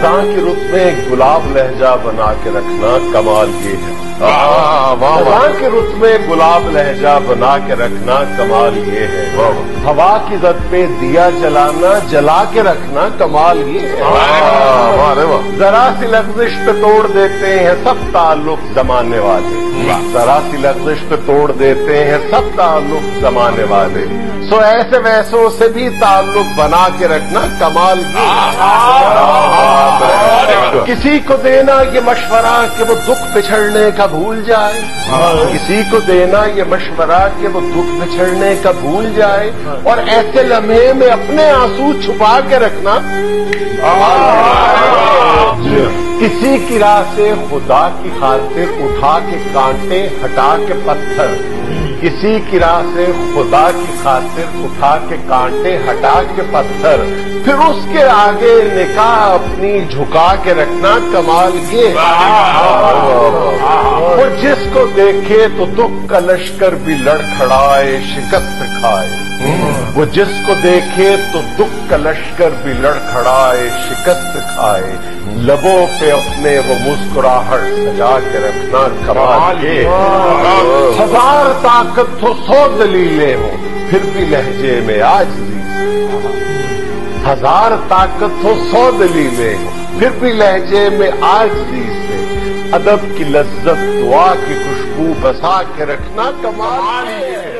खजां की रुत में गुलाब लहजा बना के रखना कमाल ये है। खजां की रुत में गुलाब लहजा बना के रखना कमाल ये है। हवा की जद पे दिया जलाना जला के रखना कमाल ये है। जरा सी लफ्जिश पे तोड़ देते हैं सब ताल्लुक जमाने वाले, जरा सी लफ्जिश पे तोड़ देते हैं सब ताल्लुक जमाने वाले। सो ऐसे वैसों से भी ताल्लुक बना के रखना कमाल ये है। किसी को देना ये मशवरा कि वो दुख बिछड़ने का भूल जाए, किसी को देना ये मशवरा कि वो दुख बिछड़ने का भूल जाए, और ऐसे लम्हे में अपने आंसू छुपा के रखना। किसी की राह से खुदा की खातिर उठा के कांटे हटा के पत्थर, किसी की राह से खुदा की खातिर उठा के कांटे हटा के पत्थर, फिर उसके आगे निकाह अपनी झुका के रखना कमाल ये। वो जिसको देखे तो दुख का लश्कर भी लड़खड़ाए शिकस्त खाए, वो जिसको देखे तो दुख का लश्कर भी लड़खड़ाए शिकस्त खाए, लबों पे अपने वो मुस्कुराहट सजा के रखना कमाल ये। हजार ताकत हो 100 दलीलें हो फिर भी लहजे में आजिज़ी, हजार ताकत हो 100 दलीलें हो फिर भी लहजे में आजिज़ी से, अदब की लज्जत दुआ की खुशबू बसा के रखना कमाल ये है।